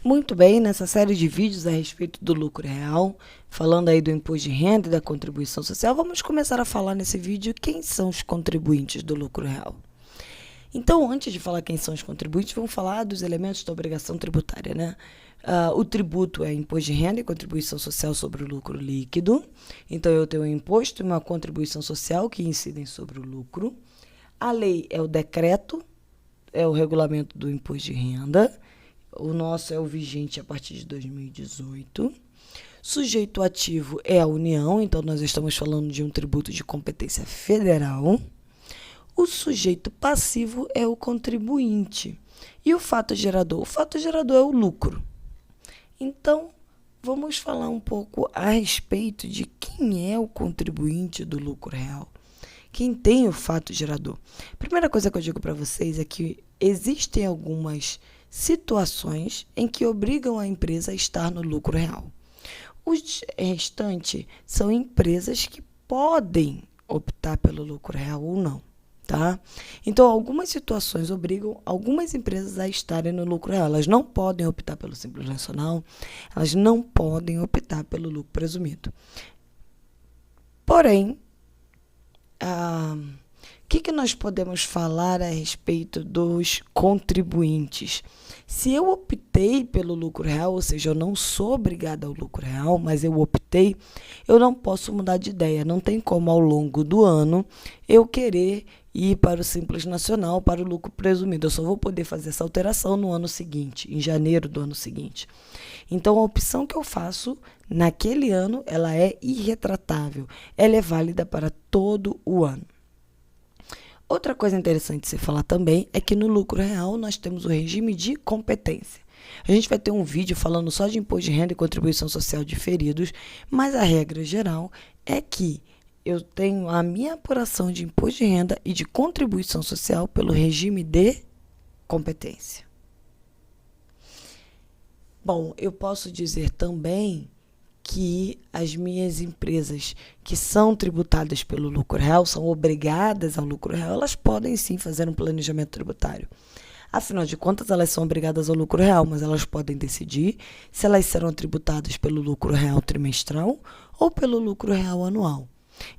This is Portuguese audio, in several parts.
Muito bem, nessa série de vídeos a respeito do lucro real, falando aí do imposto de renda e da contribuição social, vamos começar a falar nesse vídeo quem são os contribuintes do lucro real. Então, antes de falar quem são os contribuintes, vamos falar dos elementos da obrigação tributária, né? O tributo é imposto de renda e contribuição social sobre o lucro líquido. Então, eu tenho um imposto e uma contribuição social que incidem sobre o lucro. A lei é o decreto, é o regulamento do imposto de renda. O nosso é o vigente a partir de 2018. Sujeito ativo é a União, então nós estamos falando de um tributo de competência federal. O sujeito passivo é o contribuinte. E o fato gerador? O fato gerador é o lucro. Então, vamos falar um pouco a respeito de quem é o contribuinte do lucro real. Quem tem o fato gerador? A primeira coisa que eu digo para vocês é que existem algumas situações em que obrigam a empresa a estar no lucro real. Os restantes são empresas que podem optar pelo lucro real ou não, tá? Então, algumas situações obrigam algumas empresas a estarem no lucro real. Elas não podem optar pelo Simples Nacional, elas não podem optar pelo lucro presumido. Porém, o que nós podemos falar a respeito dos contribuintes? Se eu optei pelo lucro real, ou seja, eu não sou obrigada ao lucro real, mas eu optei, eu não posso mudar de ideia. Não tem como, ao longo do ano, eu querer ir para o Simples Nacional, para o lucro presumido. Eu só vou poder fazer essa alteração no ano seguinte, em janeiro do ano seguinte. Então, a opção que eu faço naquele ano, ela é irretratável. Ela é válida para todo o ano. Outra coisa interessante de se falar também é que no lucro real nós temos o regime de competência. A gente vai ter um vídeo falando só de imposto de renda e contribuição social diferidos, mas a regra geral é que eu tenho a minha apuração de imposto de renda e de contribuição social pelo regime de competência. Bom, eu posso dizer também que as minhas empresas que são tributadas pelo lucro real, são obrigadas ao lucro real, elas podem sim fazer um planejamento tributário. Afinal de contas, elas são obrigadas ao lucro real, mas elas podem decidir se elas serão tributadas pelo lucro real trimestral ou pelo lucro real anual.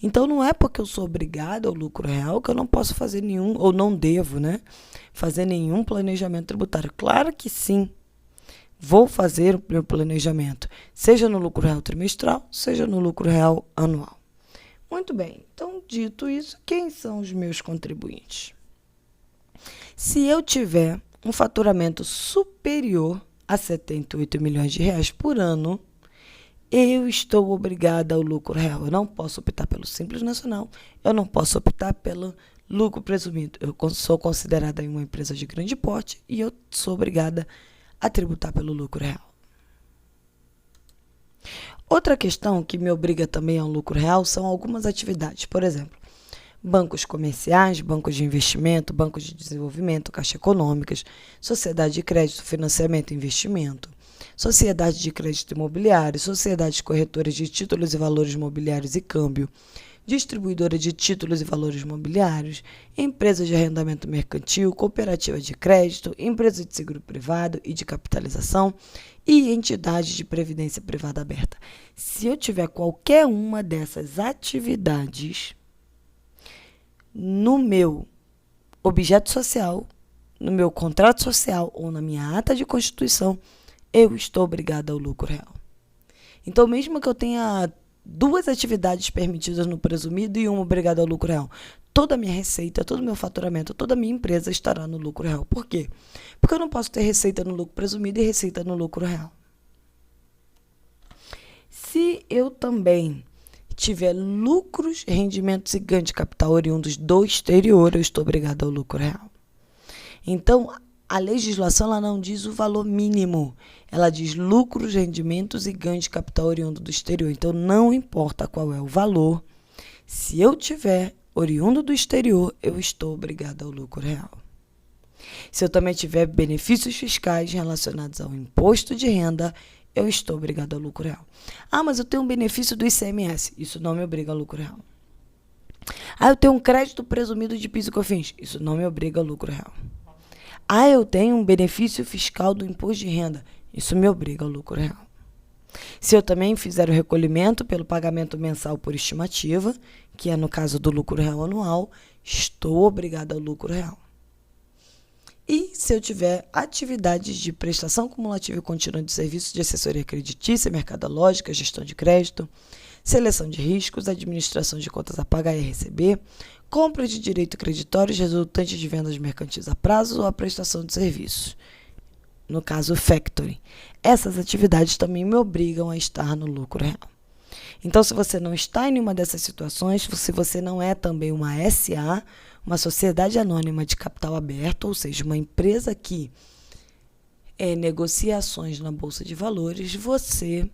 Então, não é porque eu sou obrigada ao lucro real que eu não posso fazer nenhum, ou não devo, né, fazer nenhum planejamento tributário. Claro que sim. Vou fazer o meu planejamento, seja no lucro real trimestral, seja no lucro real anual. Muito bem, então, dito isso, quem são os meus contribuintes? Se eu tiver um faturamento superior a 78 milhões de reais por ano, eu estou obrigada ao lucro real. Eu não posso optar pelo Simples Nacional, eu não posso optar pelo lucro presumido. Eu sou considerada uma empresa de grande porte e eu sou obrigada a tributar pelo lucro real. Outra questão que me obriga também ao lucro real são algumas atividades. Por exemplo, bancos comerciais, bancos de investimento, bancos de desenvolvimento, caixa econômicas, sociedade de crédito, financiamento e investimento, sociedade de crédito imobiliário, sociedades corretoras de títulos e valores imobiliários e câmbio, distribuidora de títulos e valores imobiliários, empresa de arrendamento mercantil, cooperativa de crédito, empresa de seguro privado e de capitalização e entidade de previdência privada aberta. Se eu tiver qualquer uma dessas atividades no meu objeto social, no meu contrato social ou na minha ata de constituição, eu estou obrigada ao lucro real. Então, mesmo que eu tenha duas atividades permitidas no presumido e uma obrigada ao lucro real, toda a minha receita, todo o meu faturamento, toda a minha empresa estará no lucro real. Por quê? Porque eu não posso ter receita no lucro presumido e receita no lucro real. Se eu também tiver lucros, rendimentos e ganho de capital oriundos do exterior, eu estou obrigada ao lucro real. Então, a legislação ela não diz o valor mínimo, ela diz lucros, rendimentos e ganho de capital oriundo do exterior. Então, não importa qual é o valor, se eu tiver oriundo do exterior, eu estou obrigada ao lucro real. Se eu também tiver benefícios fiscais relacionados ao imposto de renda, eu estou obrigada ao lucro real. Ah, mas eu tenho um benefício do ICMS, isso não me obriga ao lucro real. Ah, eu tenho um crédito presumido de PIS e COFINS, isso não me obriga ao lucro real. Ah, eu tenho um benefício fiscal do imposto de renda. Isso me obriga ao lucro real. Se eu também fizer o recolhimento pelo pagamento mensal por estimativa, que é no caso do lucro real anual, estou obrigado ao lucro real. E se eu tiver atividades de prestação cumulativa e contínua de serviços de assessoria creditícia, mercadológica, gestão de crédito, seleção de riscos, administração de contas a pagar e a receber, compra de direito creditórios resultantes de vendas mercantis a prazo ou a prestação de serviços. No caso, factoring. Essas atividades também me obrigam a estar no lucro real. Então, se você não está em nenhuma dessas situações, se você não é também uma SA, uma sociedade anônima de capital aberto, ou seja, uma empresa que negocia ações na Bolsa de Valores, você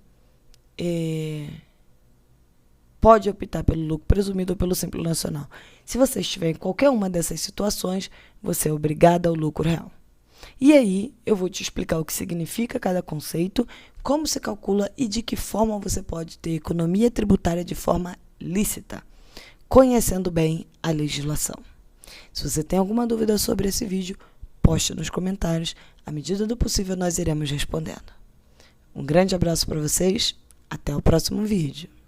pode optar pelo lucro presumido ou pelo Simples Nacional. Se você estiver em qualquer uma dessas situações, você é obrigado ao lucro real. E aí, eu vou te explicar o que significa cada conceito, como se calcula e de que forma você pode ter economia tributária de forma lícita, conhecendo bem a legislação. Se você tem alguma dúvida sobre esse vídeo, poste nos comentários. À medida do possível, nós iremos respondendo. Um grande abraço para vocês. Até o próximo vídeo.